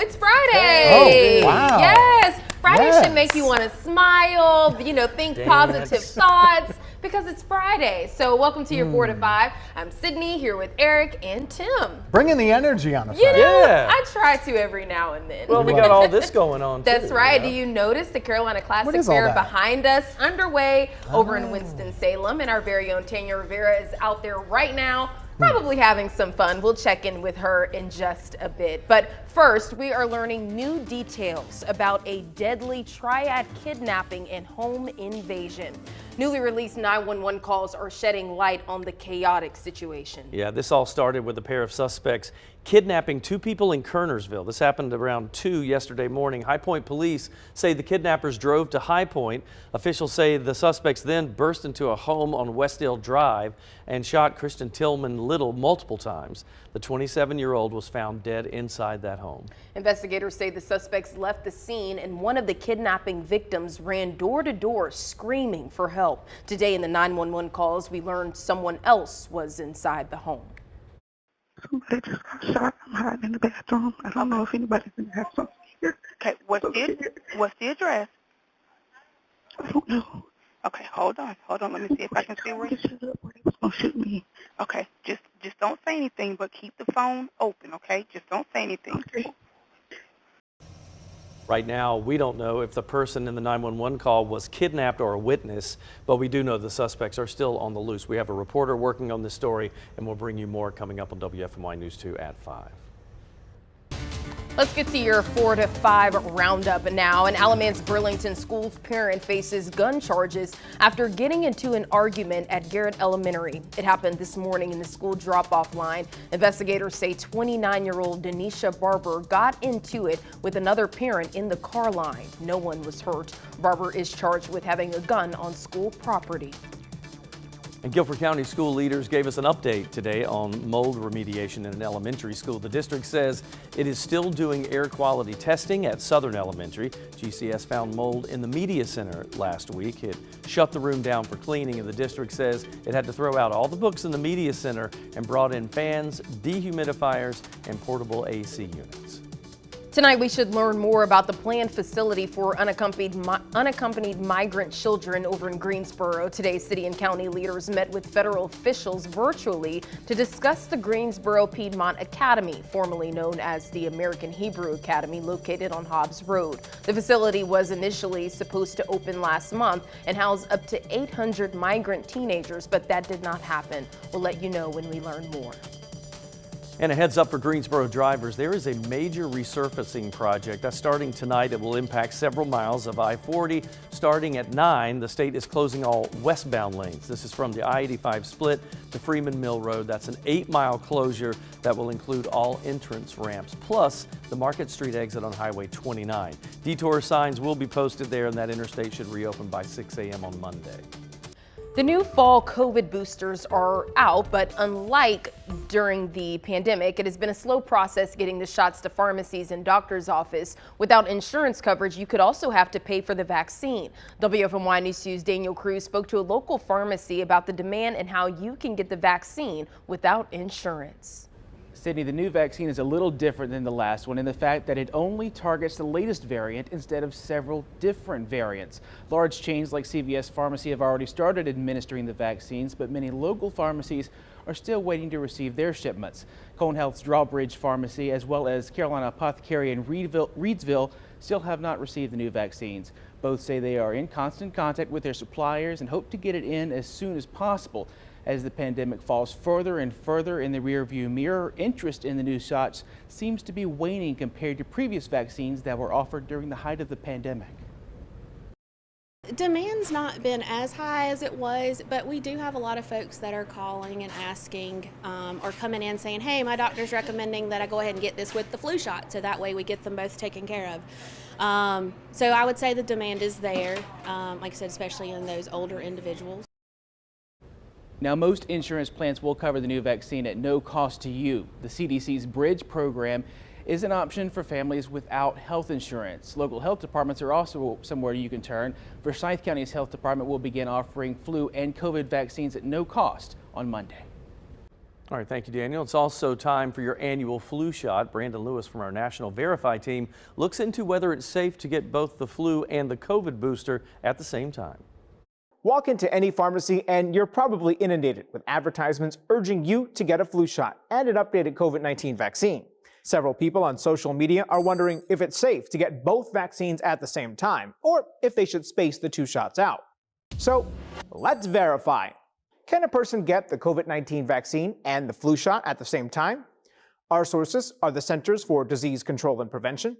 it's Friday. Oh, wow. Yes, Friday Yes. should make you want to smile, you know, think positive thoughts because it's Friday. So welcome to your 4 to 5. I'm Sydney here with Eric and Tim. Bringing the energy on the You Friday. know, Yeah. I try to every now and then. Well, we got all this going on, too. That's right. You know? Do you notice the Carolina Classic is all Fair that? behind us, underway over in Winston-Salem, and our very own Tanya Rivera is out there right now, probably having some fun. We'll check in with her in just a bit. But first, we are learning new details about a deadly Triad kidnapping and home invasion. Newly released 911 calls are shedding light on the chaotic situation. Yeah, this all started with a pair of suspects kidnapping 2 people in Kernersville. This happened around 2 yesterday morning. High Point police say the kidnappers drove to High Point. Officials say the suspects then burst into a home on Westdale Drive and shot Christian Tillman Little multiple times. The 27-year-old was found dead inside that home. Investigators say the suspects left the scene and one of the kidnapping victims ran door to door screaming for help. Today in the 911 calls, we learned someone else was inside the home. Somebody just got shot. I'm hiding in the bathroom. I don't know if anybody's in the house here. Okay, what's the address? I don't know. Okay, hold on, let me see if I can see where Get shut up or they was gonna shoot me. Okay, just don't say anything, but keep the phone open, okay? Just don't say anything. Okay. Right now, we don't know if the person in the 911 call was kidnapped or a witness, but we do know the suspects are still on the loose. We have a reporter working on this story, and we'll bring you more coming up on WFMY News 2 at 5. Let's get to your 4 to 5 roundup now. An Alamance Burlington school parent faces gun charges after getting into an argument at Garrett Elementary. It happened this morning in the school drop-off line. Investigators say 29-year-old Denisha Barber got into it with another parent in the car line. No one was hurt. Barber is charged with having a gun on school property. And Guilford County school leaders gave us an update today on mold remediation in an elementary school. The district says it is still doing air quality testing at Southern Elementary. GCS found mold in the media center last week. It shut the room down for cleaning, and the district says it had to throw out all the books in the media center and brought in fans, dehumidifiers, and portable AC units. Tonight, we should learn more about the planned facility for unaccompanied migrant children over in Greensboro. Today, city and county leaders met with federal officials virtually to discuss the Greensboro Piedmont Academy, formerly known as the American Hebrew Academy, located on Hobbs Road. The facility was initially supposed to open last month and house up to 800 migrant teenagers, but that did not happen. We'll let you know when we learn more. And a heads up for Greensboro drivers, there is a major resurfacing project that's starting tonight. It will impact several miles of I-40. Starting at 9, the state is closing all westbound lanes. This is from the I-85 split to Freeman Mill Road. That's an 8-mile closure that will include all entrance ramps, plus the Market Street exit on Highway 29. Detour signs will be posted there, and that interstate should reopen by 6 a.m. on Monday. The new fall COVID boosters are out, but unlike during the pandemic, it has been a slow process getting the shots to pharmacies and doctor's office. Without insurance coverage, you could also have to pay for the vaccine. WFMY News 2's Daniel Cruz spoke to a local pharmacy about the demand and how you can get the vaccine without insurance. Sydney, the new vaccine is a little different than the last one in the fact that it only targets the latest variant instead of several different variants. Large chains like CVS Pharmacy have already started administering the vaccines, but many local pharmacies are still waiting to receive their shipments. Cone Health's Drawbridge Pharmacy, as well as Carolina Apothecary and Reedsville, still have not received the new vaccines. Both say they are in constant contact with their suppliers and hope to get it in as soon as possible. As the pandemic falls further and further in the rearview mirror, interest in the new shots seems to be waning compared to previous vaccines that were offered during the height of the pandemic. Demand's not been as high as it was, but we do have a lot of folks that are calling and asking or coming in saying, hey, my doctor's recommending that I go ahead and get this with the flu shot, so that way we get them both taken care of. So I would say the demand is there, like I said, especially in those older individuals. Now, most insurance plans will cover the new vaccine at no cost to you. The CDC's Bridge program is an option for families without health insurance. Local health departments are also somewhere you can turn. Forsyth County's health department will begin offering flu and COVID vaccines at no cost on Monday. All right, thank you, Daniel. It's also time for your annual flu shot. Brandon Lewis from our National Verify team looks into whether it's safe to get both the flu and the COVID booster at the same time. Walk into any pharmacy and you're probably inundated with advertisements urging you to get a flu shot and an updated COVID-19 vaccine. Several people on social media are wondering if it's safe to get both vaccines at the same time, or if they should space the two shots out. So let's verify. Can a person get the COVID-19 vaccine and the flu shot at the same time? Our sources are the Centers for Disease Control and Prevention,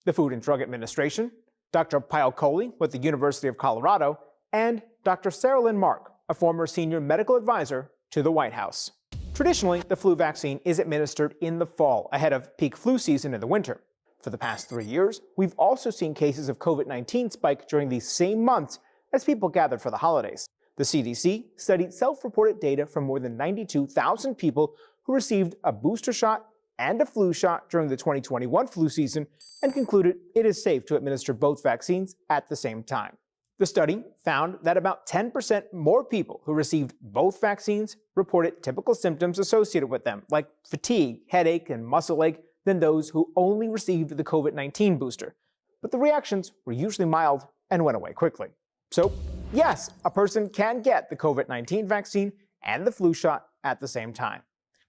the Food and Drug Administration, Dr. Pyle Coley with the University of Colorado, and Dr. Sarah Lynn Mark, a former senior medical advisor to the White House. Traditionally, the flu vaccine is administered in the fall, ahead of peak flu season in the winter. For the past 3 years, we've also seen cases of COVID-19 spike during these same months as people gathered for the holidays. The CDC studied self-reported data from more than 92,000 people who received a booster shot and a flu shot during the 2021 flu season and concluded it is safe to administer both vaccines at the same time. The study found that about 10% more people who received both vaccines reported typical symptoms associated with them, like fatigue, headache, and muscle ache, than those who only received the COVID-19 booster. But the reactions were usually mild and went away quickly. So, yes, a person can get the COVID-19 vaccine and the flu shot at the same time.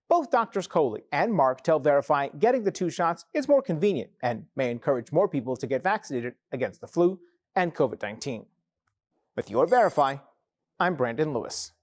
Both Drs. Coley and Mark tell Verify getting the two shots is more convenient and may encourage more people to get vaccinated against the flu and COVID-19. With your Verify, I'm Brandon Lewis.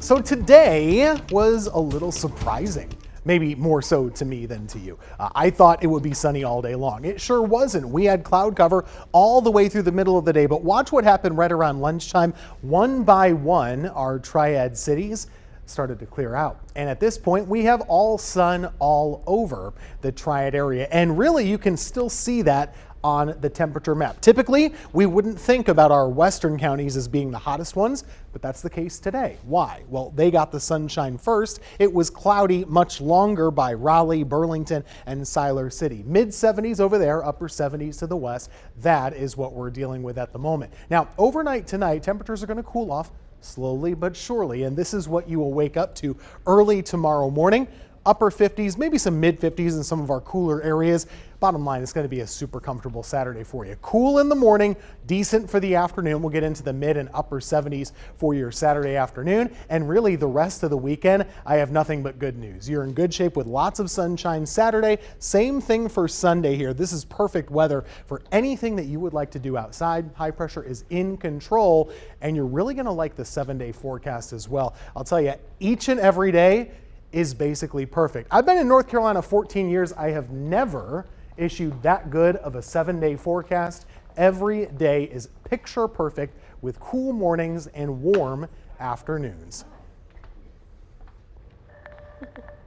So today was a little surprising. Maybe more so to me than to you. I thought it would be sunny all day long. It sure wasn't. We had cloud cover all the way through the middle of the day, but watch what happened right around lunchtime. One by one, our Triad cities started to clear out. And at this point, we have all sun all over the Triad area. And really, you can still see that on the temperature map. Typically, we wouldn't think about our western counties as being the hottest ones, but that's the case today. Why? Well, they got the sunshine first. It was cloudy much longer by Raleigh, Burlington, and Siler City. Mid-70s over there, upper 70s to the west. That is what we're dealing with at the moment. Now, overnight tonight, temperatures are going to cool off slowly but surely, and this is what you will wake up to early tomorrow morning. Upper 50s, maybe some mid 50s in some of our cooler areas. Bottom line, it's going to be a super comfortable Saturday for you. Cool in the morning, decent for the afternoon. We'll get into the mid and upper 70s for your Saturday afternoon. And really the rest of the weekend, I have nothing but good news. You're in good shape with lots of sunshine Saturday. Same thing for Sunday here. This is perfect weather for anything that you would like to do outside. High pressure is in control, and you're really going to like the 7-day forecast as well. I'll tell you, each and every day is basically perfect. I've been in North Carolina 14 years. I have never issued that good of a 7-day forecast. Every day is picture perfect with cool mornings and warm afternoons.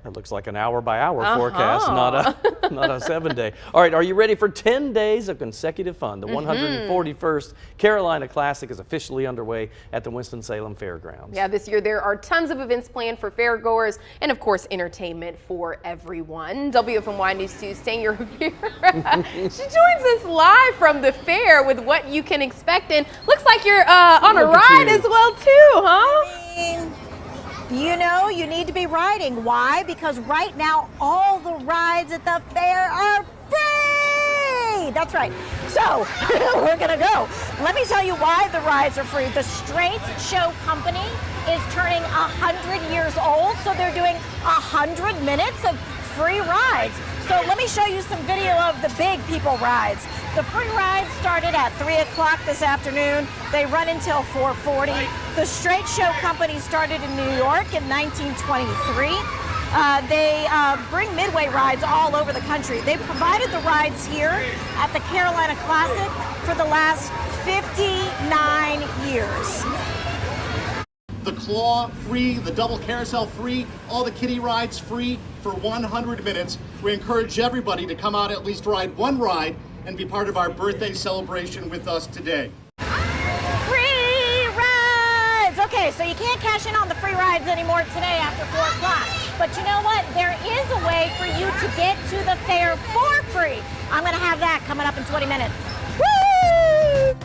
That looks like an hour-by-hour forecast, not a 7-day. All right, are you ready for 10 days of consecutive fun? The 141st Carolina Classic is officially underway at the Winston-Salem Fairgrounds. Yeah, this year there are tons of events planned for fairgoers and, of course, entertainment for everyone. WFMY News 2 staying your reviewer. She joins us live from the fair with what you can expect, and looks like you're on a ride as well, too, huh? You know, you need to be riding. Why? Because right now, all the rides at the fair are free! That's right. So, we're gonna go. Let me tell you why the rides are free. The Straight Show Company is turning 100 years old, so they're doing 100 minutes of free rides. So let me show you some video of the big people rides. The free rides started at 3 o'clock this afternoon. They run until 4:40. The Straight Show Company started in New York in 1923. They bring midway rides all over the country. They've provided the rides here at the Carolina Classic for the last 59 years. The claw free, the double carousel free, all the kiddie rides free for 100 minutes. We encourage everybody to come out, at least ride one ride, and be part of our birthday celebration with us today. Free rides! Okay, so you can't cash in on the free rides anymore today after 4 o'clock. But you know what? There is a way for you to get to the fair for free. I'm gonna have that coming up in 20 minutes. Woo!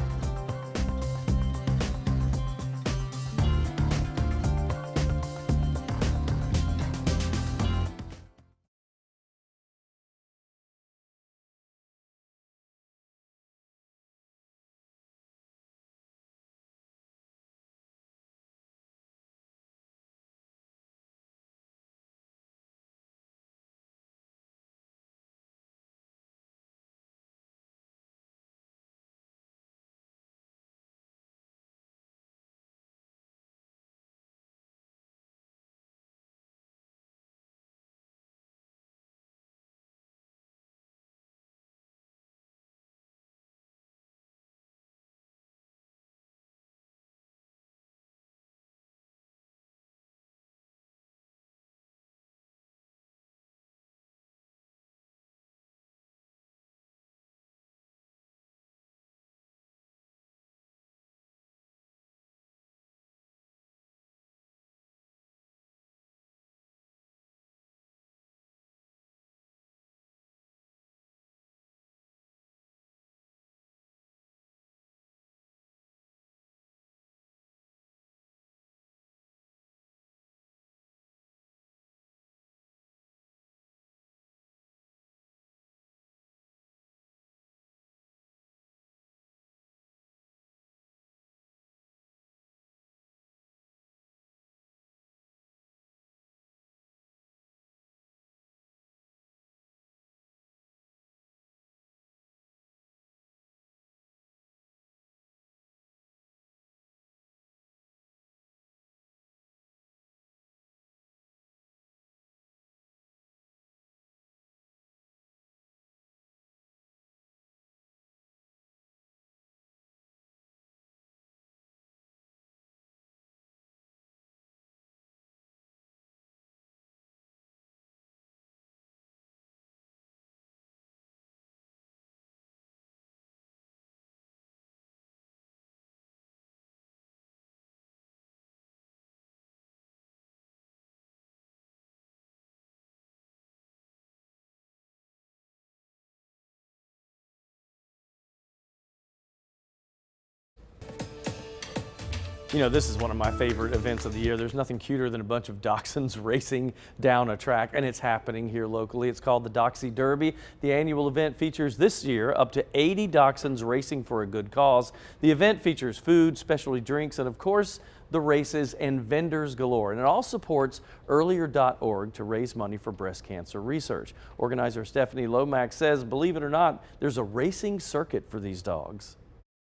You know, this is one of my favorite events of the year. There's nothing cuter than a bunch of dachshunds racing down a track, and it's happening here locally. It's called the Doxy Derby. The annual event features this year up to 80 dachshunds racing for a good cause. The event features food, specialty drinks, and of course, the races and vendors galore. And it all supports earlier.org to raise money for breast cancer research. Organizer Stephanie Lomax says, believe it or not, there's a racing circuit for these dogs.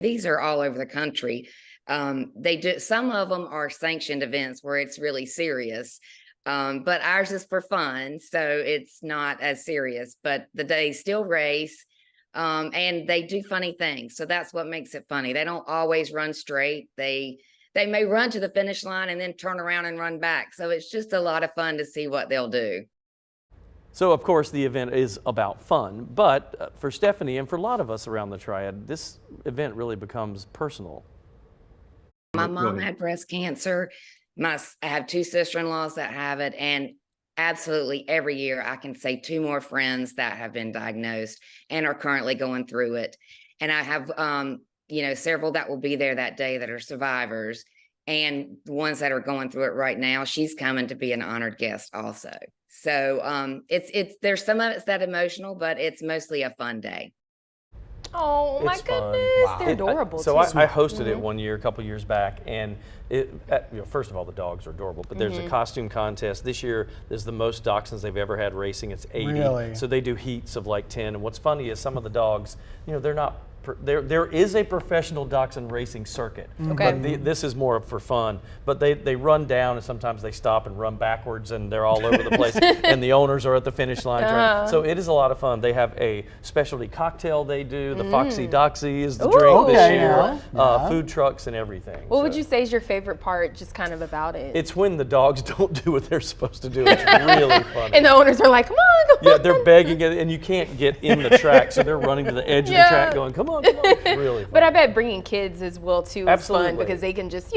These are all over the country. They do, some of them are sanctioned events where it's really serious, but ours is for fun, so it's not as serious, but they still race, and they do funny things. So that's what makes it funny. They don't always run straight. They may run to the finish line and then turn around and run back. So it's just a lot of fun to see what they'll do. So, of course, the event is about fun, but for Stephanie and for a lot of us around the Triad, this event really becomes personal. My mom had breast cancer. I have two sister-in-laws that have it, and absolutely every year I can say two more friends that have been diagnosed and are currently going through it. And I have, several that will be there that day that are survivors, and the ones that are going through it right now. She's coming to be an honored guest also. So there's some of it's that emotional, but it's mostly a fun day. Oh my goodness, Wow. they're adorable. So I hosted it one year, a couple years back, and first of all, the dogs are adorable, but there's a costume contest. This year is the most dachshunds they've ever had racing. It's 80. Really? So they do heats of like 10. And what's funny is some of the dogs, they're not. There is a professional dachshund racing circuit, but this is more for fun. But they run down, and sometimes they stop and run backwards, and they're all over the place. And the owners are at the finish line. So it is a lot of fun. They have a specialty cocktail they do. The Foxy Doxy is the drink this year. Food trucks and everything. What would you say is your favorite part, just kind of about it? It's when the dogs don't do what they're supposed to do. It's really funny. And the owners are like, come on, come on. Yeah, they're begging it, and you can't get in the track, so they're running to the edge of the track going, come on. Really fun. But I bet bringing kids as well too is fun Absolutely. because they can just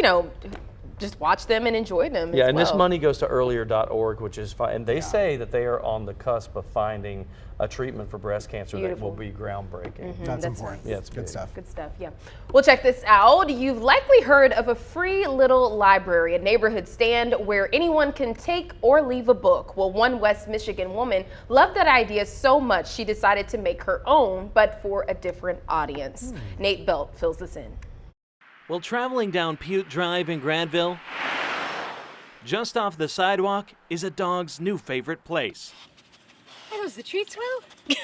just watch them and enjoy them. Yeah, as and well. this money goes to earlier.org, which is fine. And they say that they are on the cusp of finding a treatment for breast cancer that will be groundbreaking. That's important. Yeah, it's good big. stuff. Good stuff, yeah. Well, check this out. You've likely heard of a free little library, a neighborhood stand where anyone can take or leave a book. Well, one West Michigan woman loved that idea so much she decided to make her own, but for a different audience. Nate Belt fills this in. Well, traveling down Butte Drive in Granville, just off the sidewalk is a dog's new favorite place. That was the treats, Will?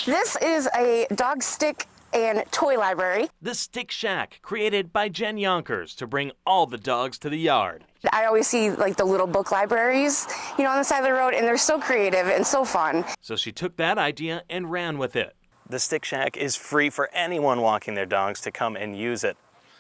This is a dog stick and toy library. The Stick Shack, created by Jen Yonkers to bring all the dogs to the yard. I always see like the little book libraries, on the side of the road, and they're so creative and so fun. So she took that idea and ran with it. The Stick Shack is free for anyone walking their dogs to come and use it.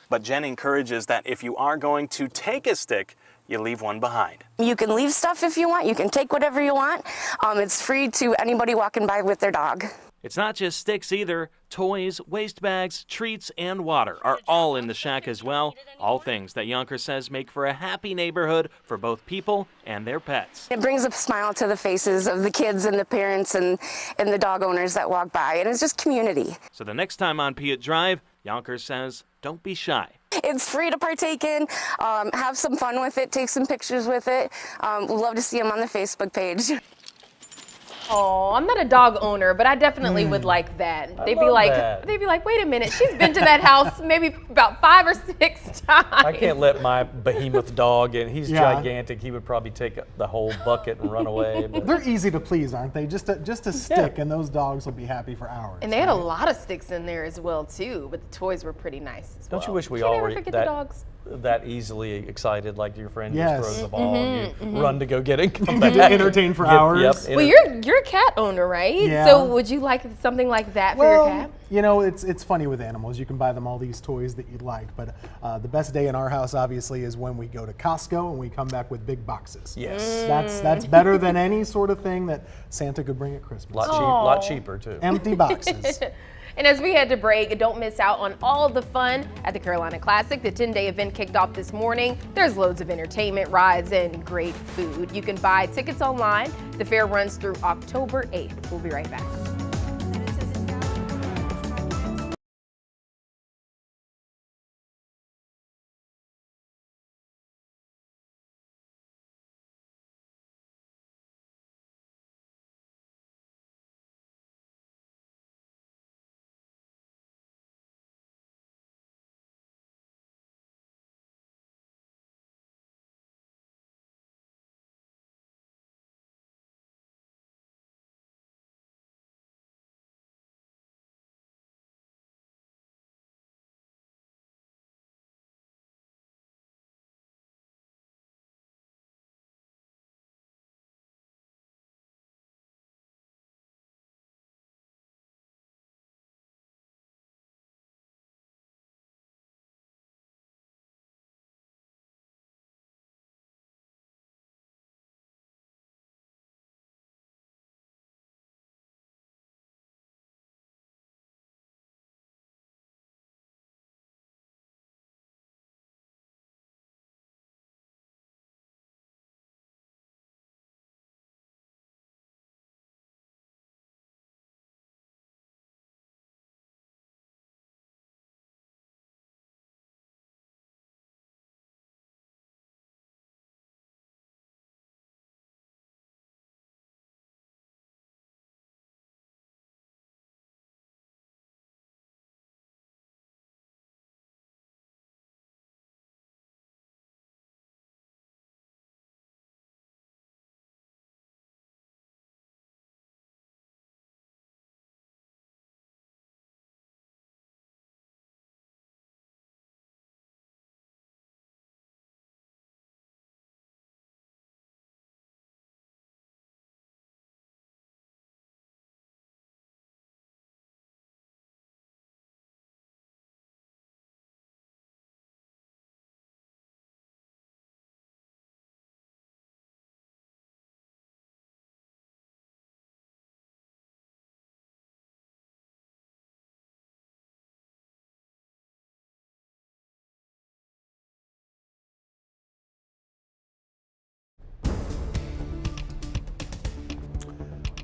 But Jen encourages that if you are going to take a stick, you leave one behind. You can leave stuff if you want. You can take whatever you want. It's free to anybody walking by with their dog. It's not just sticks either. Toys, waste bags, treats, and water are all in the shack as well. All things that Yonkers says make for a happy neighborhood for both people and their pets. It brings a smile to the faces of the kids and the parents and the dog owners that walk by, and it's just community. So the next time on Butte Drive, Yonkers says, don't be shy. It's free to partake in, have some fun with it, take some pictures with it. We'd love to see them on the Facebook page. Oh, I'm not a dog owner, but I definitely would like that. They'd be like, wait a minute, she's been to that house maybe about 5 or 6 times. I can't let my behemoth dog in. He's gigantic. He would probably take the whole bucket and run away. But They're easy to please, aren't they? Just a stick, and those dogs will be happy for hours. And they had a lot of sticks in there as well too, but the toys were pretty nice as well. Don't you wish we Can't all ever were forget the dogs. that easily excited, like your friend Yes. just throws the ball and you run to go get it, come To back. entertain for hours. Well, you're a cat owner, right? Yeah. So would you like something like that for your cat? It's funny with animals. You can buy them all these toys that you'd like, but the best day in our house, obviously, is when we go to Costco and we come back with big boxes. Yes. That's better than any sort of thing that Santa could bring at Christmas. Lot cheaper too. Empty boxes. And as we head to break, don't miss out on all the fun at the Carolina Classic. The 10-day event kicked off this morning. There's loads of entertainment, rides, and great food. You can buy tickets online. The fair runs through October 8th. We'll be right back.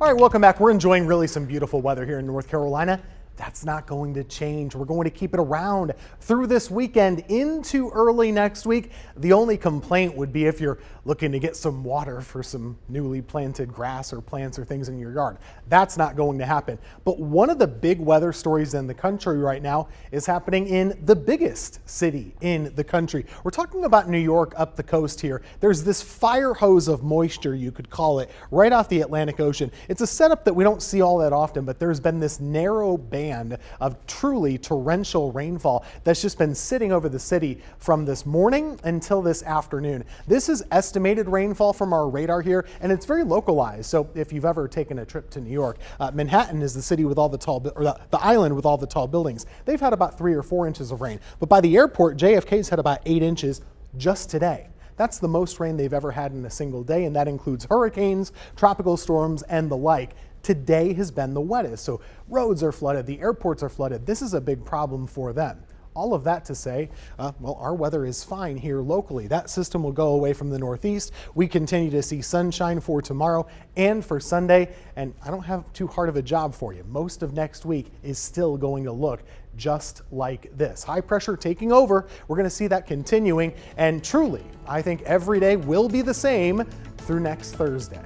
All right, welcome back. We're enjoying really some beautiful weather here in North Carolina. That's not going to change. We're going to keep it around through this weekend into early next week. The only complaint would be if you're looking to get some water for some newly planted grass or plants or things in your yard. That's not going to happen. But one of the big weather stories in the country right now is happening in the biggest city in the country. We're talking about New York up the coast here. There's this fire hose of moisture, you could call it, right off the Atlantic Ocean. It's a setup that we don't see all that often, but there's been this narrow band of truly torrential rainfall that's just been sitting over the city from this morning until this afternoon. This is estimated rainfall from our radar here, and it's very localized. So if you've ever taken a trip to New York, Manhattan is the city with all the tall, or the island with all the tall buildings. They've had about 3 or 4 inches of rain, but by the airport, JFK's had about 8 inches just today. That's the most rain they've ever had in a single day, and that includes hurricanes, tropical storms, and the like. Today has been the wettest, so roads are flooded, the airports are flooded. This is a big problem for them. All of that to say, well, our weather is fine here locally. That system will go away from the northeast. We continue to see sunshine for tomorrow and for Sunday, and I don't have too hard of a job for you. Most of next week is still going to look just like this. High pressure taking over. We're going to see that continuing, and truly, I think every day will be the same through next Thursday.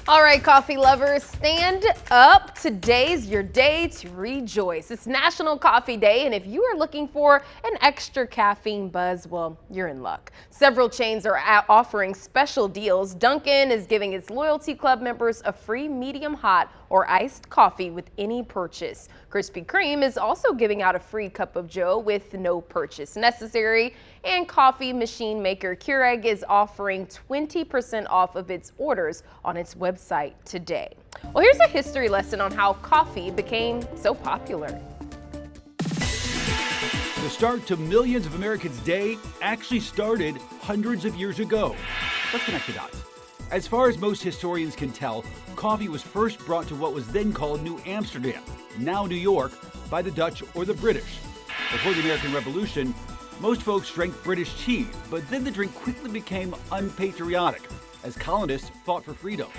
All right, coffee lovers, stand up. Today's your day to rejoice. It's National Coffee Day, and if you are looking for an extra caffeine buzz, well, you're in luck. Several chains are offering special deals. Dunkin' is giving its loyalty club members a free medium hot or iced coffee with any purchase. Krispy Kreme is also giving out a free cup of joe with no purchase necessary. And coffee machine maker Keurig is offering 20% off of its orders on its website today. Well, here's a history lesson on how coffee became so popular. The start to millions of Americans' day actually started hundreds of years ago. Let's connect the dots. As far as most historians can tell, coffee was first brought to what was then called New Amsterdam, now New York, by the Dutch or the British. Before the American Revolution, most folks drank British tea, but then the drink quickly became unpatriotic as colonists fought for freedom.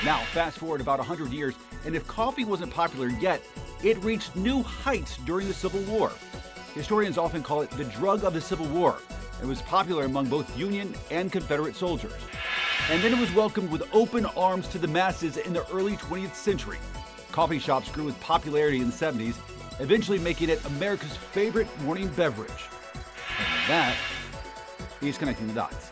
Now, fast forward about 100 years, and if coffee wasn't popular yet, it reached new heights during the Civil War. Historians often call it the drug of the Civil War. It was popular among both Union and Confederate soldiers. And then it was welcomed with open arms to the masses in the early 20th century. Coffee shops grew with popularity in the 70s, eventually making it America's favorite morning beverage. And that is connecting the dots.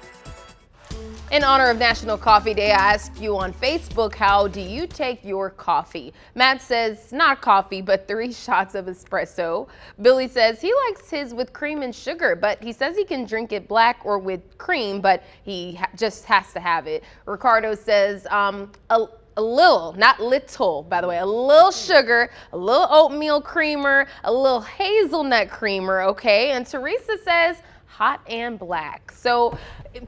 In honor of National Coffee Day, I asked you on Facebook, how do you take your coffee? Matt says not coffee, but 3 shots of espresso. Billy says he likes his with cream and sugar, but he says he can drink it black or with cream, but he just has to have it. Ricardo says a little, not little, by the way, a little sugar, a little oatmeal creamer, a little hazelnut creamer, okay? And Teresa says hot and black. So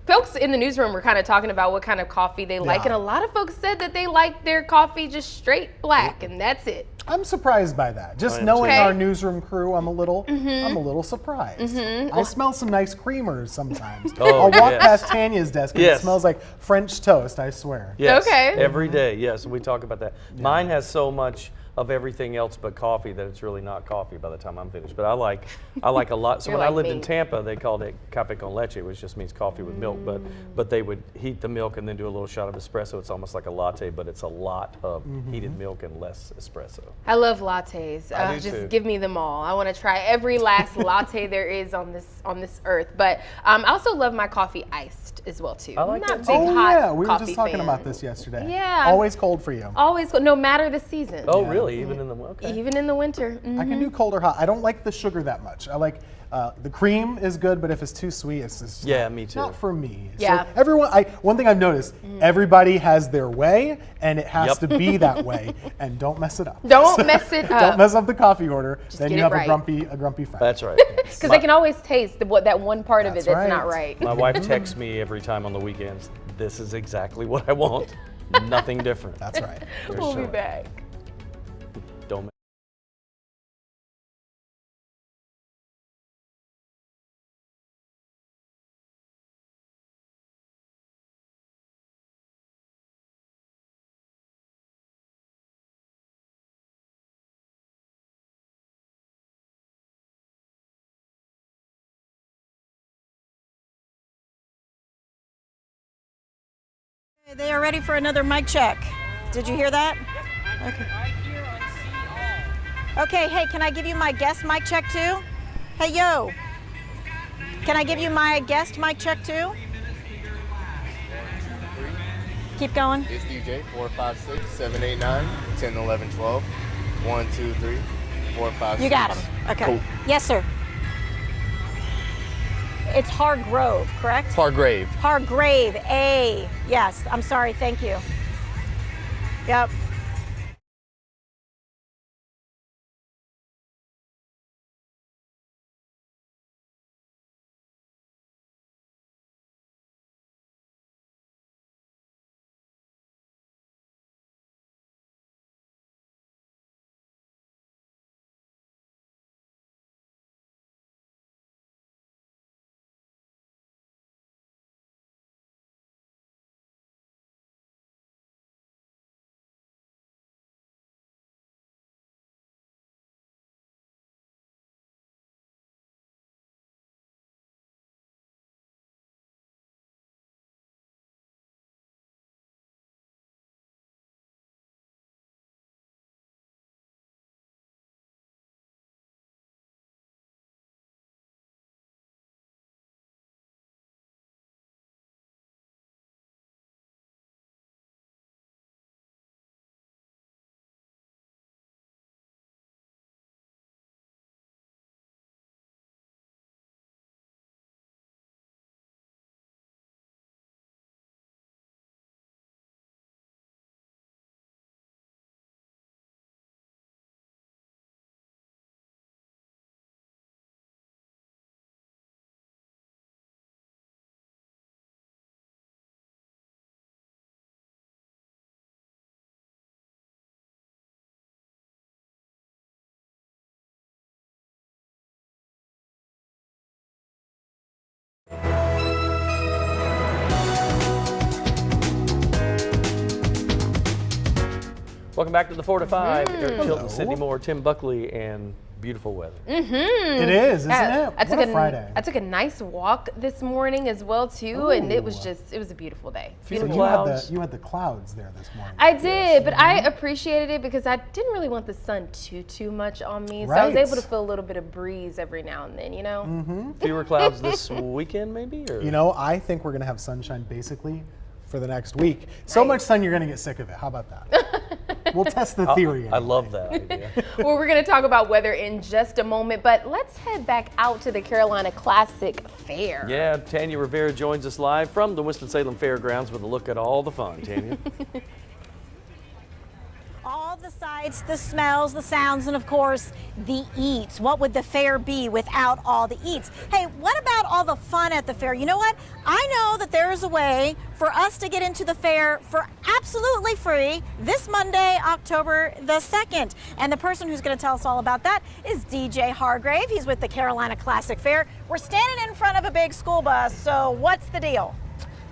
folks in the newsroom were kind of talking about what kind of coffee they like, and a lot of folks said that they like their coffee just straight black, and that's it. I'm surprised by that. Just knowing our newsroom crew, I'm a little surprised. I smell some nice creamers sometimes. I'll walk past Tanya's desk and it smells like French toast, I swear. Yes, every day, yes, we talk about that. Mine has so much of everything else but coffee that it's really not coffee by the time I'm finished. But I like a lot. So when I lived in Tampa, they called it cafe con leche, which just means coffee with milk. But they would heat the milk and then do a little shot of espresso. It's almost like a latte, but it's a lot of heated milk and less espresso. I love lattes. Just give me them all. I want to try every last latte there is on this earth. But I also love my coffee iced as well too. I like I'm not that. big hot yeah, we were just coffee talking fan. about this yesterday. Yeah. Always cold for you. Always cold, no matter the season. Oh, really? Even in the winter? Even in the winter. I can do cold or hot. I don't like the sugar that much. I like the cream is good, but if it's too sweet, it's just me too. not for me. Yeah. So everyone, one thing I've noticed, everybody has their way, and it has to be that way. And don't mess it up. Don't mess it up. Don't mess up the coffee order. Just then get you it have right. a grumpy friend. That's right. Because they can always taste that one part of it that's not right. My wife texts me every time on the weekends, this is exactly what I want. Nothing different. That's right. We'll be back. Don't They are ready for another mic check. Did you hear that? Okay. Okay, hey, can I give you my guest mic check too? Hey, yo. Can I give you my guest mic check too? Keep going. It's DJ 456 789 10 11 12 1 2 3 4 5 6. You got him. Okay. Cool. Yes, sir. It's Hargrove, correct? Hargrave. Hargrave, A. Yes, I'm sorry, thank you. Yep. Welcome back to the 4 to 5. Eric Chilton, Sydney Moore, Tim Buckley, and beautiful weather. It is, isn't it? I took What a Friday. I took a nice walk this morning as well too, and it was a beautiful day. So you had the clouds there this morning. I did, but I appreciated it because I didn't really want the sun too much on me, so I was able to feel a little bit of breeze every now and then, you know. Fewer clouds this weekend, maybe? Or? You know, I think we're going to have sunshine basically for the next week. So much sun, you're going to get sick of it. How about that? We'll test the theory. I love that idea. Well, we're going to talk about weather in just a moment, but let's head back out to the Carolina Classic Fair. Yeah, Tanya Rivera joins us live from the Winston-Salem Fairgrounds with a look at all the fun. Tanya. All the sights, the smells, the sounds, and of course, the eats. What would the fair be without all the eats? Hey, what about all the fun at the fair? You know what? I know that there is a way for us to get into the fair for absolutely free this Monday, October the 2nd. And the person who's going to tell us all about that is DJ Hargrave. He's with the Carolina Classic Fair. We're standing in front of a big school bus, so what's the deal?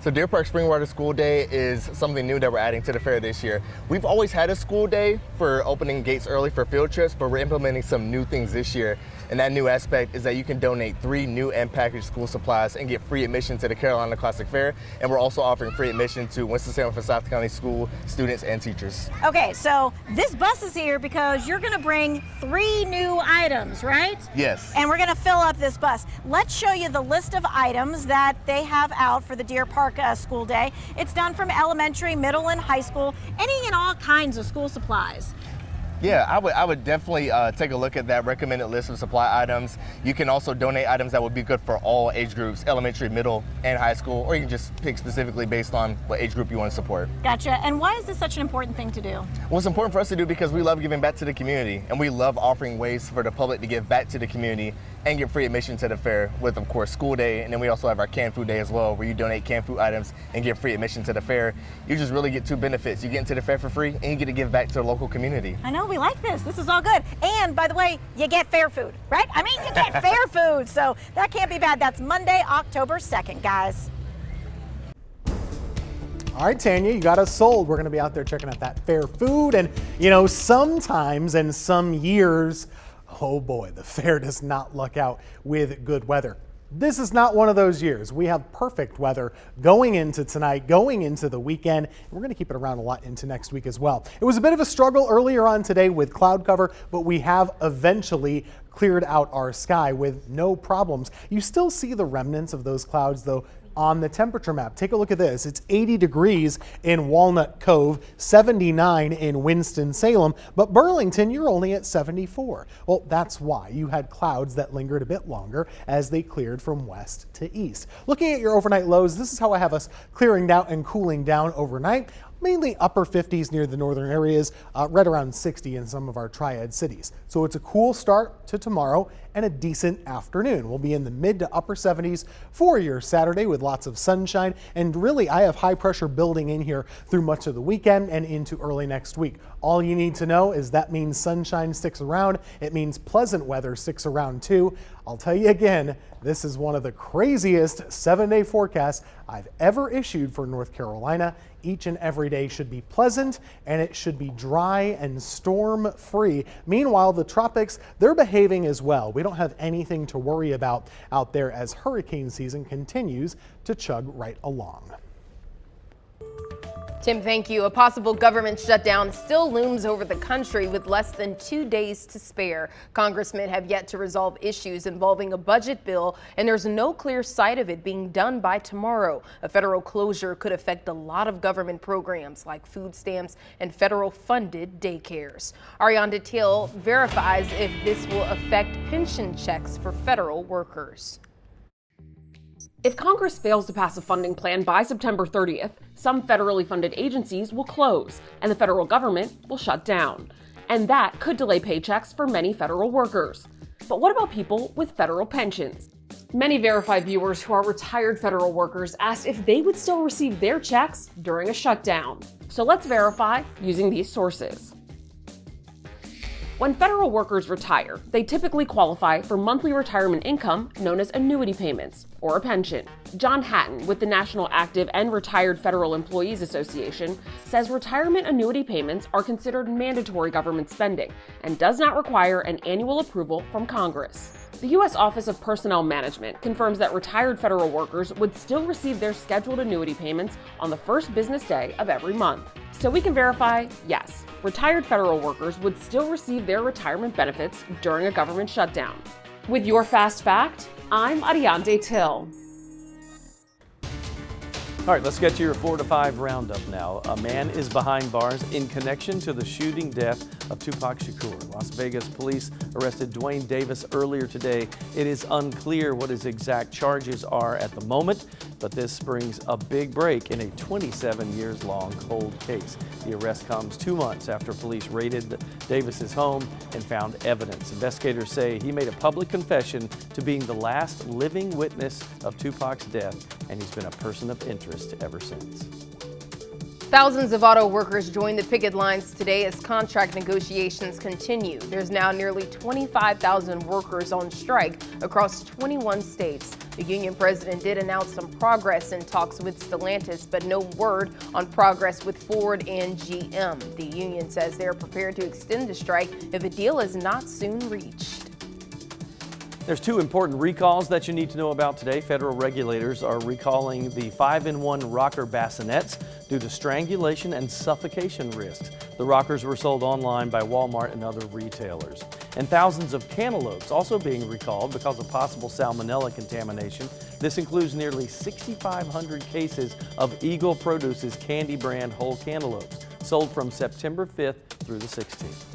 So Deer Park Springwater School Day is something new that we're adding to the fair this year. We've always had a school day for opening gates early for field trips, but we're implementing some new things this year. And that new aspect is that you can donate 3 new and packaged school supplies and get free admission to the Carolina Classic Fair. And we're also offering free admission to Winston-Salem and Forsyth County School students and teachers. Okay, so this bus is here because you're going to bring 3 new items, right? Yes. And we're going to fill up this bus. Let's show you the list of items that they have out for the Deer Park School Day. It's done from elementary, middle, and high school, any and all kinds of school supplies. Yeah, I would definitely take a look at that recommended list of supply items. You can also donate items that would be good for all age groups, elementary, middle, and high school, or you can just pick specifically based on what age group you want to support. Gotcha. And why is this such an important thing to do? Well, it's important for us to do because we love giving back to the community, and we love offering ways for the public to give back to the community and get free admission to the fair with, of course, school day. And then we also have our canned food day as well, where you donate canned food items and get free admission to the fair. You just really get 2 benefits. You get into the fair for free, and you get to give back to the local community. I know, we like this. This is all good. And by the way, you get fair food, right? I mean, you get fair food. So that can't be bad. That's Monday, October 2nd, guys. All right, Tanya, you got us sold. We're going to be out there checking out that fair food. And, you know, sometimes in some years, oh boy, the fair does not luck out with good weather. This is not one of those years. We have perfect weather going into tonight, going into the weekend. We're going to keep it around a lot into next week as well. It was a bit of a struggle earlier on today with cloud cover, but we have eventually cleared out our sky with no problems. You still see the remnants of those clouds, though, on the temperature map. Take a look at this. It's 80 degrees in Walnut Cove, 79 in Winston-Salem, but Burlington, you're only at 74. Well, that's why you had clouds that lingered a bit longer as they cleared from west to east. Looking at your overnight lows, this is how I have us clearing down and cooling down overnight. Mainly upper 50s near the northern areas, right around 60 in some of our Triad cities. So it's a cool start to tomorrow and a decent afternoon. We'll be in the mid to upper 70s for your Saturday with lots of sunshine. And really, I have high pressure building in here through much of the weekend and into early next week. All you need to know is that means sunshine sticks around. It means pleasant weather sticks around too. I'll tell you again, this is one of the craziest 7-day forecasts I've ever issued for North Carolina. Each and every day should be pleasant and it should be dry and storm free. Meanwhile, the tropics, they're behaving as well. We don't have anything to worry about out there as hurricane season continues to chug right along. Tim, thank you. A possible government shutdown still looms over the country with less than 2 days to spare. Congressmen have yet to resolve issues involving a budget bill, and there's no clear sight of it being done by tomorrow. A federal closure could affect a lot of government programs like food stamps and federal funded daycares. Ariana Till verifies if this will affect pension checks for federal workers. If Congress fails to pass a funding plan by September 30th, some federally funded agencies will close and the federal government will shut down. And that could delay paychecks for many federal workers. But what about people with federal pensions? Many Verify viewers who are retired federal workers asked if they would still receive their checks during a shutdown. So let's verify using these sources. When federal workers retire, they typically qualify for monthly retirement income known as annuity payments, or a pension. John Hatton with the National Active and Retired Federal Employees Association says retirement annuity payments are considered mandatory government spending and does not require an annual approval from Congress. The U.S. Office of Personnel Management confirms that retired federal workers would still receive their scheduled annuity payments on the first business day of every month. So we can verify, yes, retired federal workers would still receive their retirement benefits during a government shutdown. With your Fast Fact, I'm Ariante Till. All right, let's get to your 4 to 5 roundup now. A man is behind bars in connection to the shooting death of Tupac Shakur. Las Vegas police arrested Dwayne Davis earlier today. It is unclear what his exact charges are at the moment, but this brings a big break in a 27 years long cold case. The arrest comes 2 months after police raided Davis's home and found evidence. Investigators say he made a public confession to being the last living witness of Tupac's death, and he's been a person of interest ever since. Thousands of auto workers joined the picket lines today as contract negotiations continue. There's now nearly 25,000 workers on strike across 21 states. The union president did announce some progress in talks with Stellantis, but no word on progress with Ford and GM. The union says they're prepared to extend the strike if a deal is not soon reached. There's 2 important recalls that you need to know about today. Federal regulators are recalling the 5-in-1 rocker bassinets due to strangulation and suffocation risks. The rockers were sold online by Walmart and other retailers. And thousands of cantaloupes also being recalled because of possible salmonella contamination. This includes nearly 6,500 cases of Eagle Produce's candy brand whole cantaloupes, sold from September 5th through the 16th.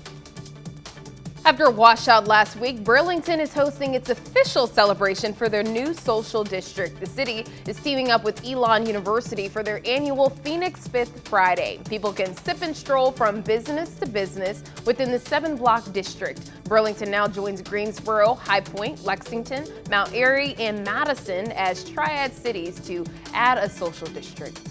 After a washout last week, Burlington is hosting its official celebration for their new social district. The city is teaming up with Elon University for their annual Phoenix 5th Friday. People can sip and stroll from business to business within the 7-block district. Burlington now joins Greensboro, High Point, Lexington, Mount Airy, and Madison as Triad cities to add a social district.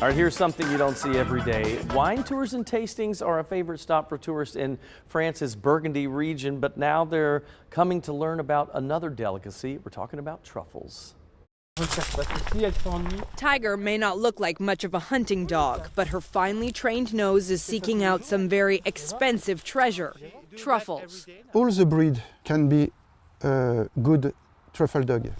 All right, here's something you don't see every day. Wine tours and tastings are a favorite stop for tourists in France's Burgundy region, but now they're coming to learn about another delicacy. We're talking about truffles. Tiger may not look like much of a hunting dog, but her finely trained nose is seeking out some very expensive treasure, truffles. All the breed can be a good truffle dog.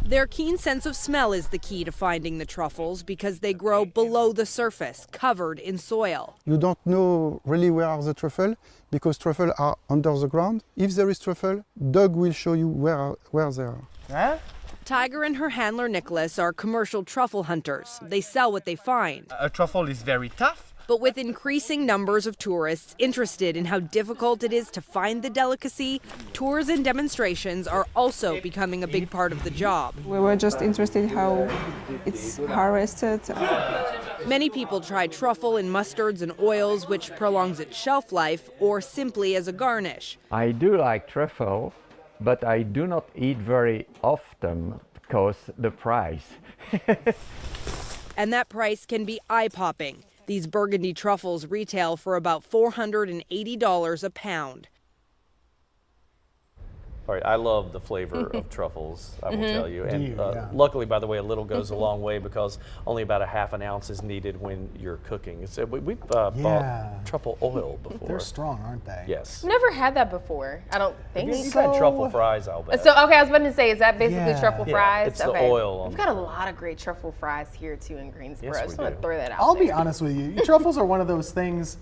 Their keen sense of smell is the key to finding the truffles because they grow below the surface, covered in soil. You don't know really where are the truffle because truffle are under the ground. If there is truffle, dog will show you where they are. Huh? Tiger and her handler Nicholas are commercial truffle hunters. They sell what they find. A truffle is very tough. But with increasing numbers of tourists interested in how difficult it is to find the delicacy, tours and demonstrations are also becoming a big part of the job. We were just interested how it's harvested. Many people try truffle in mustards and oils, which prolongs its shelf life, or simply as a garnish. I do like truffle, but I do not eat very often because the price. And that price can be eye-popping. These Burgundy truffles retail for about $480 a pound. All right, I love the flavor of truffles, I will tell you. And luckily, by the way, a little goes a long way because only about a half an ounce is needed when you're cooking. So we've bought truffle oil before. They're strong, aren't they? Yes. Never had that before, I don't think. You've had truffle fries, I'll bet. So, okay, I was about to say, is that basically truffle fries? It's the oil. We've got a lot of great truffle fries here, too, in Greensboro. I just want to throw that out I'll there. be honest with you. Truffles are one of those things.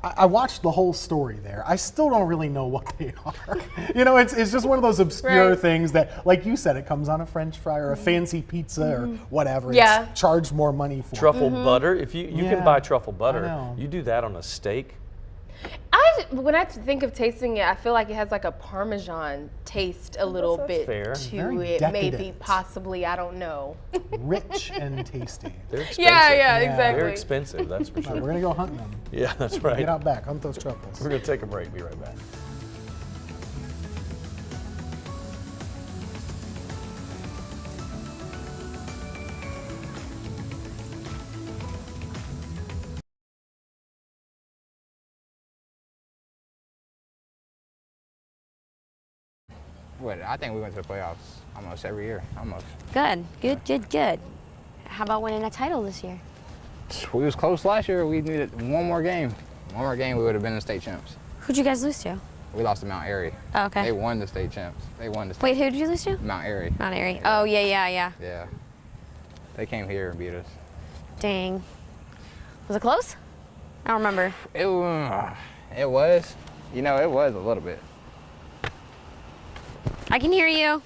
I watched the whole story there. I still don't really know what they are. You know, it's just one of those obscure things that, like you said, it comes on a French fry or a fancy pizza or whatever. Yeah. It's charged more money for. Truffle butter. If you can buy truffle butter, you do that on a steak. When I think of tasting it, I feel like it has like a Parmesan taste a little bit to it. Maybe, possibly, I don't know. Rich and tasty. They're expensive. Yeah, exactly. They're expensive, that's for sure. We're going to go hunting them. Yeah, that's right. Get out back, hunt those truffles. We're going to take a break. Be right back. I think we went to the playoffs almost every year, almost. Good. How about winning a title this year? We was close last year. We needed one more game. One more game, we would have been the state champs. Who'd you guys lose to? We lost to Mount Airy. Oh, okay. They won the state champs. They won the state. Wait, who did you lose to? Mount Airy. Mount Airy. Oh, yeah. Yeah. They came here and beat us. Dang. Was it close? I don't remember. It was. You know, it was a little bit. I can hear you.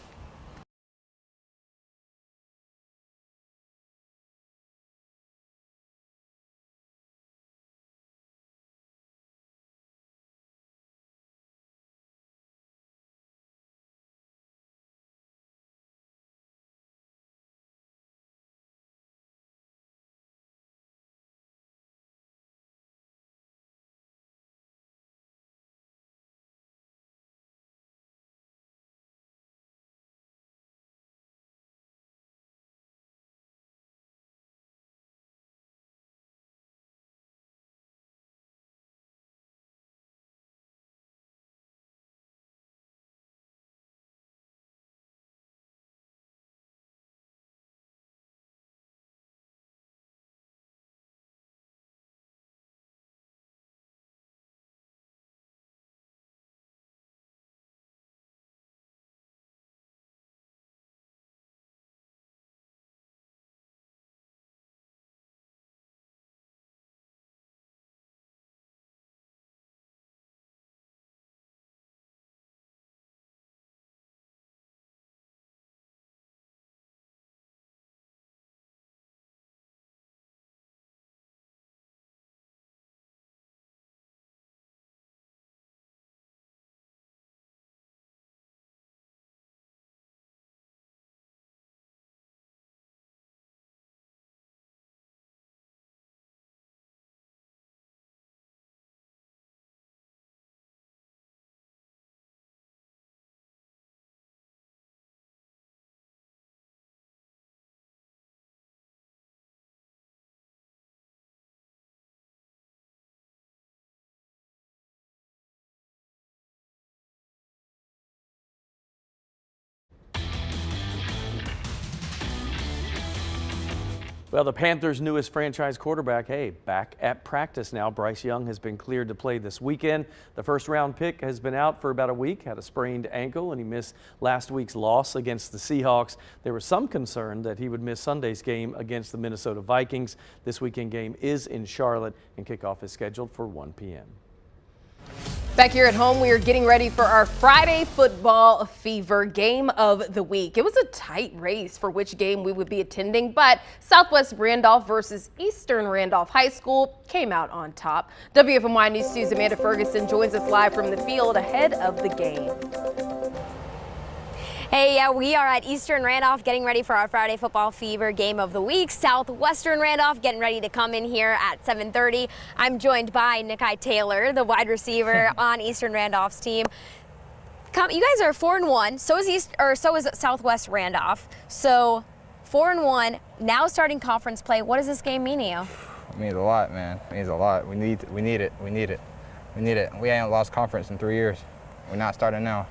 Well, the Panthers' newest franchise quarterback, back at practice now. Bryce Young has been cleared to play this weekend. The first-round pick has been out for about a week, had a sprained ankle, and he missed last week's loss against the Seahawks. There was some concern that he would miss Sunday's game against the Minnesota Vikings. This weekend game is in Charlotte, and kickoff is scheduled for 1 p.m. Back here at home, we are getting ready for our Friday football fever game of the week. It was a tight race for which game we would be attending, but Southwest Randolph versus Eastern Randolph High School came out on top. WFMY News 2's Amanda Ferguson joins us live from the field ahead of the game. Hey, we are at Eastern Randolph getting ready for our Friday Football Fever game of the week. Southwestern Randolph getting ready to come in here at 7:30. I'm joined by Nikai Taylor, the wide receiver on Eastern Randolph's team. You guys are 4-1. So is Southwest Randolph. So 4-1. Now starting conference play. What does this game mean to you? It means a lot, man. It means a lot. We need it. We ain't lost conference in 3 years. We're not starting now.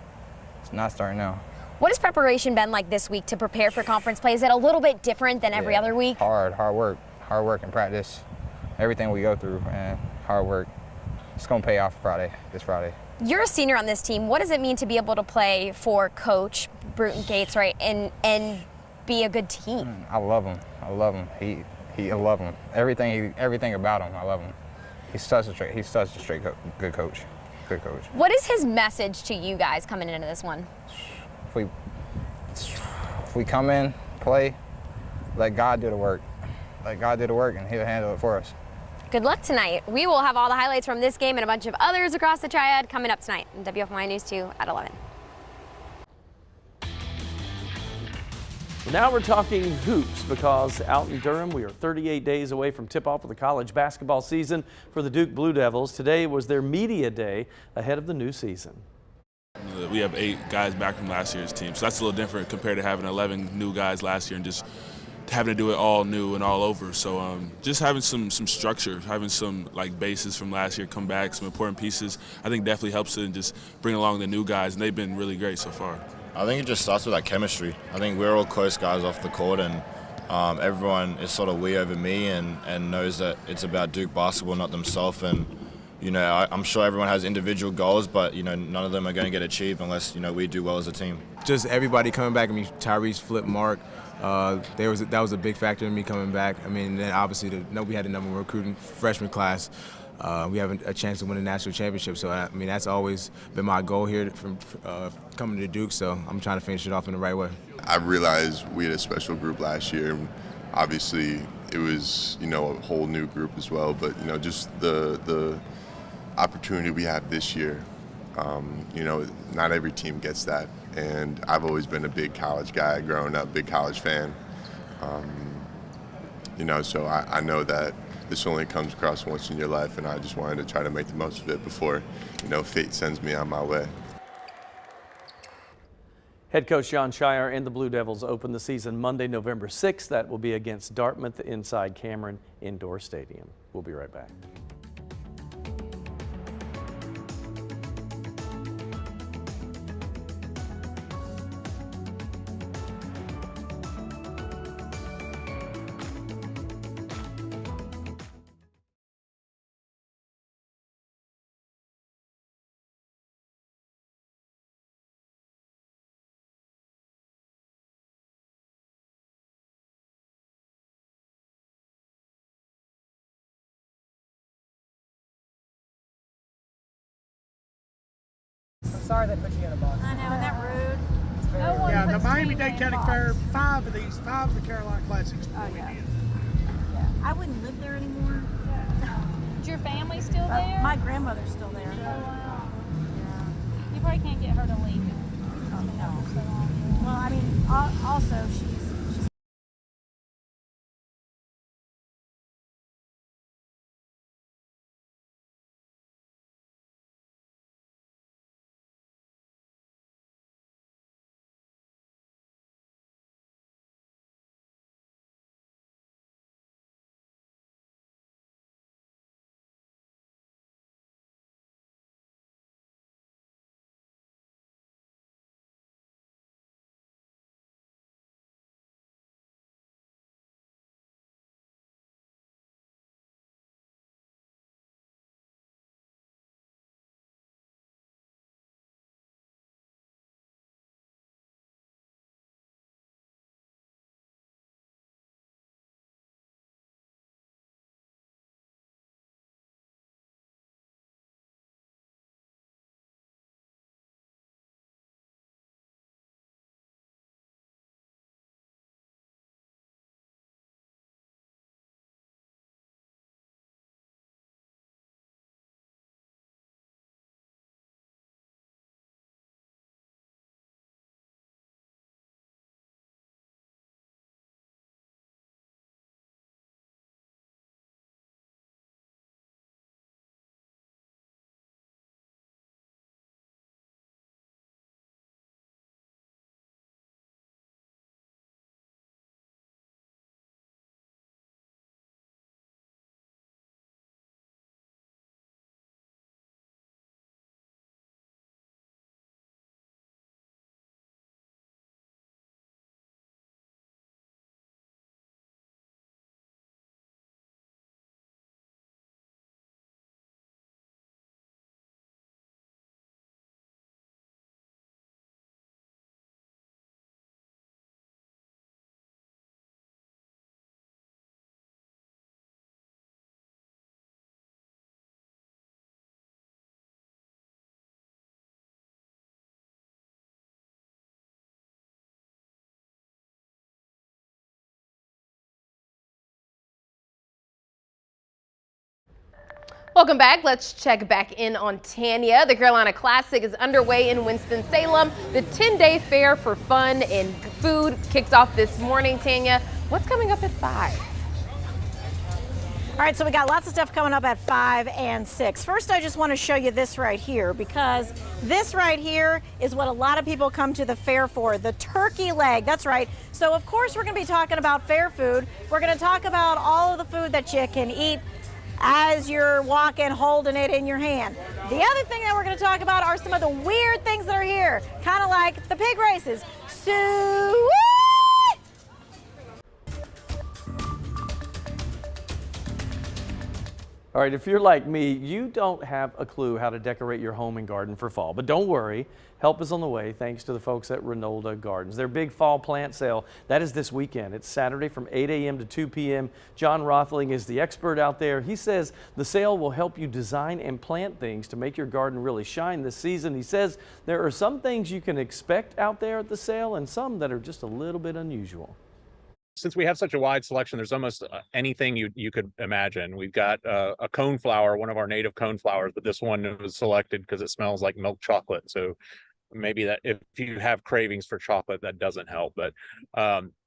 It's not starting now. What has preparation been like this week to prepare for conference play? Is it a little bit different than every other week? Hard work and practice. Everything we go through, and hard work. It's gonna pay off this Friday. You're a senior on this team. What does it mean to be able to play for Coach Bruton Gates, right, and be a good team? I love him. I love him. Everything about him, I love him. He's such a straight good coach. Good coach. What is his message to you guys coming into this one? If we come in, play, let God do the work. Let God do the work, and He'll handle it for us. Good luck tonight. We will have all the highlights from this game and a bunch of others across the Triad coming up tonight on WFMY News 2 at 11. Well, now we're talking hoops, because out in Durham we are 38 days away from tip-off of the college basketball season for the Duke Blue Devils. Today was their media day ahead of the new season. We have 8 guys back from last year's team, so that's a little different compared to having 11 new guys last year and just having to do it all new and all over. So just having some structure, having some bases from last year come back, some important pieces, I think definitely helps it, and just bring along the new guys, and they've been really great so far. I think it just starts with that chemistry. I think we're all close guys off the court, and everyone is sort of we over me and knows that it's about Duke basketball, not themselves. And, you know, I'm sure everyone has individual goals, but, you know, none of them are going to get achieved unless, you know, we do well as a team. Just everybody coming back. I mean, Tyrese, Flip, Mark, that was a big factor in me coming back. I mean, then obviously we had the number one recruiting freshman class. We have a chance to win a national championship. So, I mean, that's always been my goal here from coming to Duke. So I'm trying to finish it off in the right way. I realized we had a special group last year. Obviously, it was, you know, a whole new group as well. But, you know, just the opportunity we have this year, you know, not every team gets that. And I've always been a big college guy growing up, big college fan. You know, so I know that this only comes across once in your life, and I just wanted to try to make the most of it before, you know, fate sends me on my way. Head coach John Shire and the Blue Devils open the season Monday, November 6th. That will be against Dartmouth inside Cameron Indoor Stadium. We'll be right back. I'm sorry they put you in a box. I know, isn't that rude? Yeah, the Miami-Dade County Fair, five of the Carolina Classics. Oh, yeah. I wouldn't live there anymore. Is your family still there? My grandmother's still there. Oh, wow. Yeah. You probably can't get her to leave. Oh, no. Well, I mean, also she's Welcome back. Let's check back in on Tanya. The Carolina Classic is underway in Winston-Salem. The 10-day fair for fun and food kicked off this morning. Tanya, what's coming up at 5? All right, so we got lots of stuff coming up at 5 and 6. First, I just want to show you this right here, because this right here is what a lot of people come to the fair for, the turkey leg. That's right. So, of course, we're going to be talking about fair food. We're going to talk about all of the food that you can eat as you're walking, holding it in your hand. The other thing that we're going to talk about are some of the weird things that are here, kind of like like the pig races. Sue! All right, if you're like me, you don't have a clue how to decorate your home and garden for fall. But don't worry, help is on the way thanks to the folks at Renolda Gardens. Their big fall plant sale, that is this weekend. It's Saturday from 8 a.m. to 2 p.m. John Rothling is the expert out there. He says the sale will help you design and plant things to make your garden really shine this season. He says there are some things you can expect out there at the sale and some that are just a little bit unusual. Since we have such a wide selection, there's almost anything you could imagine. We've got a cone flower, one of our native cone flowers, but this one was selected because it smells like milk chocolate. So maybe that if you have cravings for chocolate, that doesn't help. But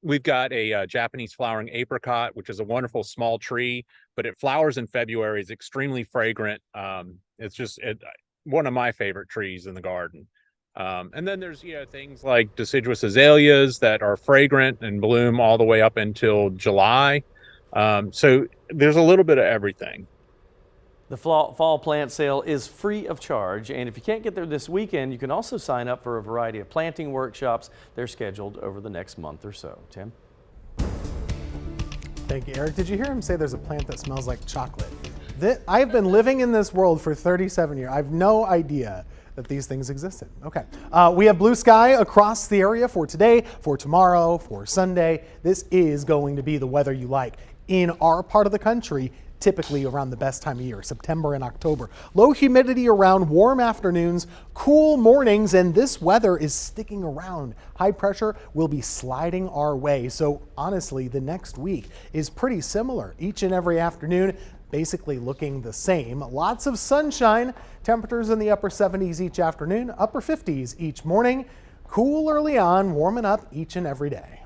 we've got a Japanese flowering apricot, which is a wonderful small tree, but it flowers in February. It's extremely fragrant. It's just one of my favorite trees in the garden. And then there's things like deciduous azaleas that are fragrant and bloom all the way up until July. So there's a little bit of everything. The fall plant sale is free of charge, and if you can't get there this weekend, you can also sign up for a variety of planting workshops. They're scheduled over the next month or so. Tim? Thank you, Eric. Did you hear him say there's a plant that smells like chocolate? I've been living in this world for 37 years. I have no idea that these things existed. Okay, we have blue sky across the area for today, for tomorrow, for Sunday. This is going to be the weather you like in our part of the country, typically around the best time of year, September and October. Low humidity around, warm afternoons, cool mornings, and this weather is sticking around. High pressure will be sliding our way. So honestly, the next week is pretty similar. Each and every afternoon, basically looking the same. Lots of sunshine, temperatures in the upper 70s each afternoon, upper 50s each morning. Cool early on, warming up each and every day.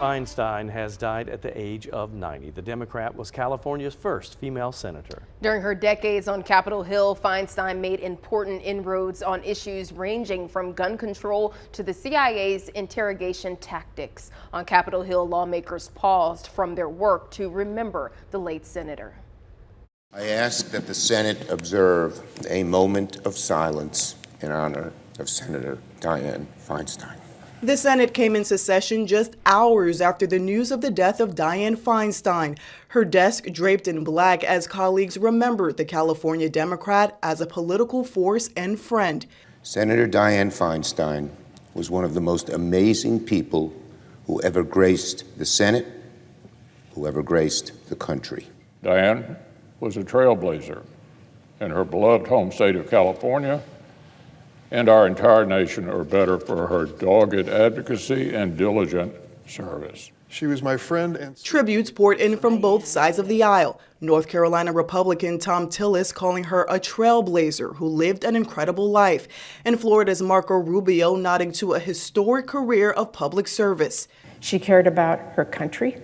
Feinstein has died at the age of 90. The Democrat was California's first female senator. During her decades on Capitol Hill, Feinstein made important inroads on issues ranging from gun control to the CIA's interrogation tactics. On Capitol Hill, lawmakers paused from their work to remember the late senator. I ask that the Senate observe a moment of silence in honor of Senator Dianne Feinstein. The Senate came into session just hours after the news of the death of Dianne Feinstein, her desk draped in black as colleagues remembered the California Democrat as a political force and friend. Senator Dianne Feinstein was one of the most amazing people who ever graced the Senate, who ever graced the country. Dianne was a trailblazer in her beloved home state of California, and our entire nation are better for her dogged advocacy and diligent service. She was my friend and tributes poured in from both sides of the aisle. North Carolina Republican Tom Tillis calling her a trailblazer who lived an incredible life, and Florida's Marco Rubio nodding to a historic career of public service. She cared about her country.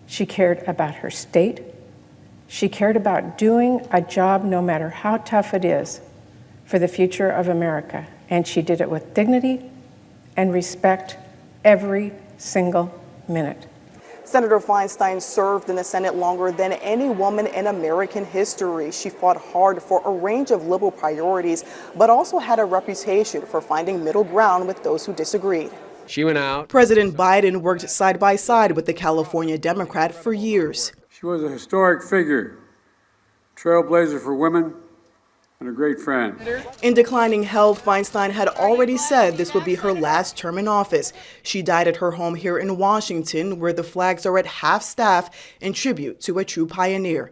She cared about her state. She cared about doing a job no matter how tough it is for the future of America, and she did it with dignity and respect every single minute. Senator Feinstein served in the Senate longer than any woman in American history. She fought hard for a range of liberal priorities, but also had a reputation for finding middle ground with those who disagreed. She went out. President Biden worked side by side with the California Democrat for years. She was a historic figure, trailblazer for women, and a great friend. In declining health, Feinstein had already said this would be her last term in office. She died at her home here in Washington, where the flags are at half staff in tribute to a true pioneer.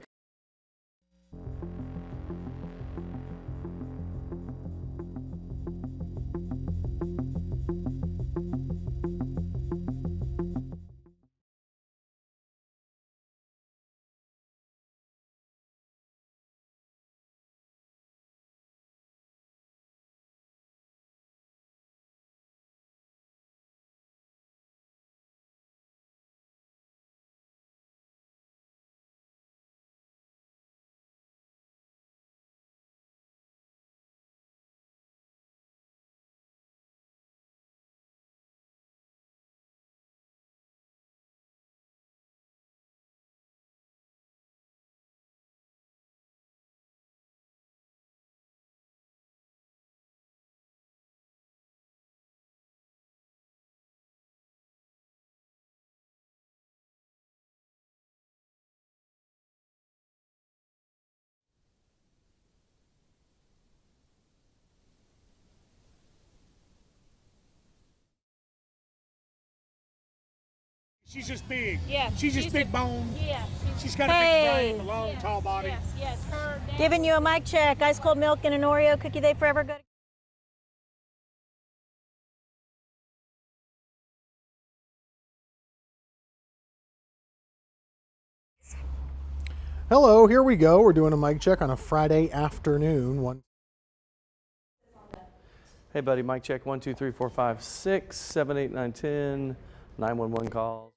She's just big. Yeah. She's just big boned. Yeah. She's got a big frame, a long, tall body. Yes. Her. Giving you a mic check. Ice cold milk and an Oreo cookie. They forever good. Hello, here we go. We're doing a mic check on a Friday afternoon. Hey, buddy, mic check 1, 2, 3, 4, 5, 6, 7, 8, 9, 10, 911 calls.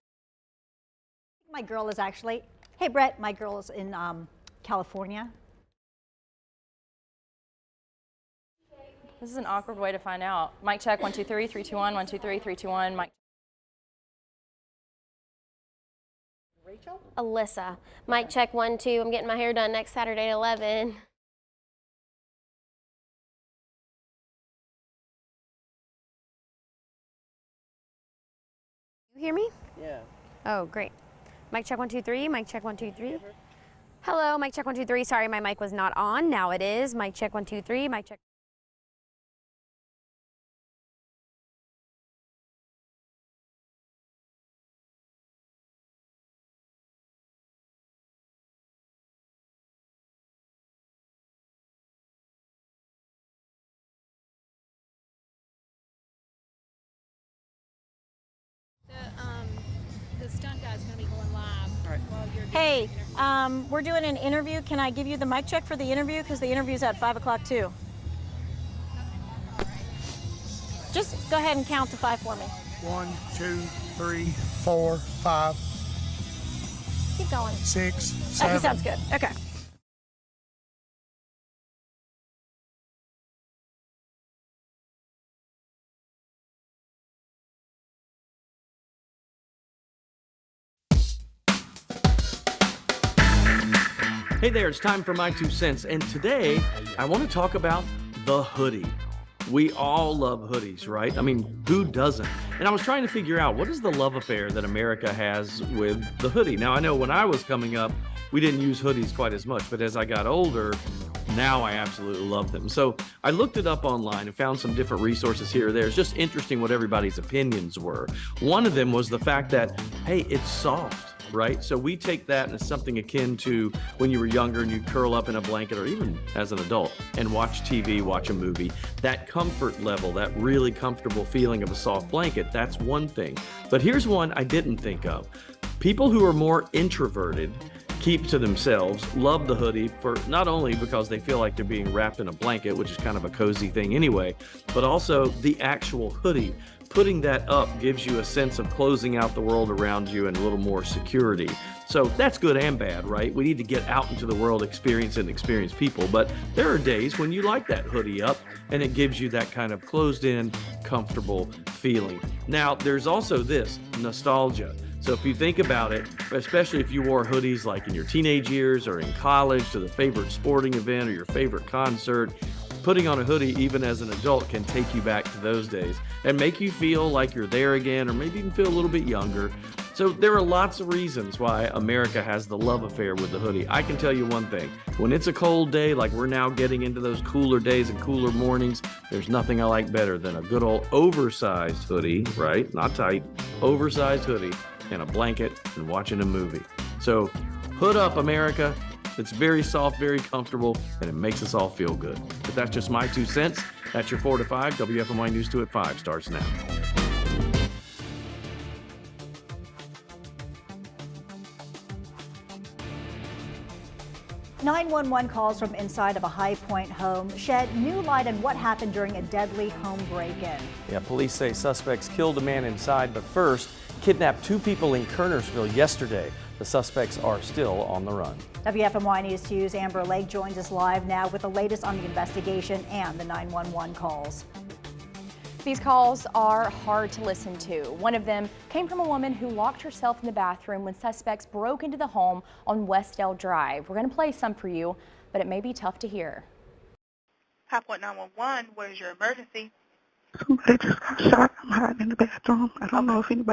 My girl is actually, hey Brett, my girl is in California. This is an awkward way to find out. Mic check 1, 2, 3, 3, 2, 1, 1, 2, 3, 3, 2, 1. Mic. Rachel? Alyssa. Mic check 1, 2. I'm getting my hair done next Saturday at 11. You hear me? Yeah. Oh, great. Mic check 1, 2, 3. Mic check 1, 2, 3. Hello, mic check 1, 2, 3. Sorry, my mic was not on. Now it is. Mic check 1, 2, 3. Mic check. The stunt guy's going to be going live. While you're Hey, we're doing an interview. Can I give you the mic check for the interview? Because the interview's at 5 o'clock too. Just go ahead and count to 5 for me. 1, 2, 3, 4, 5, Keep going. 6, Okay, 7. sounds good. Okay. Hey there, it's time for my 2 cents, and today I want to talk about the hoodie. We all love hoodies, right? I mean, who doesn't? And I was trying to figure out, what is the love affair that America has with the hoodie? Now, I know when I was coming up, we didn't use hoodies quite as much, but as I got older, now I absolutely love them. So I looked it up online and found some different resources here or there. It's just interesting what everybody's opinions were. One of them was the fact that, hey, it's soft. Right? So we take that as something akin to when you were younger and you curl up in a blanket, or even as an adult, and watch TV, watch a movie. That comfort level, that really comfortable feeling of a soft blanket, that's one thing. But here's one I didn't think of. People who are more introverted, keep to themselves, love the hoodie for not only because they feel like they're being wrapped in a blanket, which is kind of a cozy thing anyway, but also the actual hoodie. Putting that up gives you a sense of closing out the world around you and a little more security. So that's good and bad, right? We need to get out into the world, experience people. But there are days when you like that hoodie up and it gives you that kind of closed in, comfortable feeling. Now, there's also this nostalgia. So if you think about it, especially if you wore hoodies like in your teenage years or in college to the favorite sporting event or your favorite concert, putting on a hoodie even as an adult can take you back to those days and make you feel like you're there again, or maybe even feel a little bit younger. So there are lots of reasons why America has the love affair with the hoodie. I can tell you one thing, when it's a cold day, like we're now getting into those cooler days and cooler mornings, there's nothing I like better than a good old oversized hoodie, right? Not tight, oversized hoodie and a blanket and watching a movie. So hood up, America. It's very soft, very comfortable, and it makes us all feel good. But that's just my 2 cents. That's your 4 to 5. WFMY News 2 at 5 starts now. .911 calls from inside of a High Point home shed new light on what happened during a deadly home break-in. Yeah, police say suspects killed a man inside, but first kidnapped 2 people in Kernersville yesterday. The suspects are still on the run. WFMY News 2's Amber Lake joins us live now with the latest on the investigation and the 911 calls. These calls are hard to listen to. One of them came from a woman who locked herself in the bathroom when suspects broke into the home on Westdale Drive. We're going to play some for you, but it may be tough to hear. High Point 911, what is your emergency? Somebody just got shot. I'm hiding in the bathroom. I don't know if anybody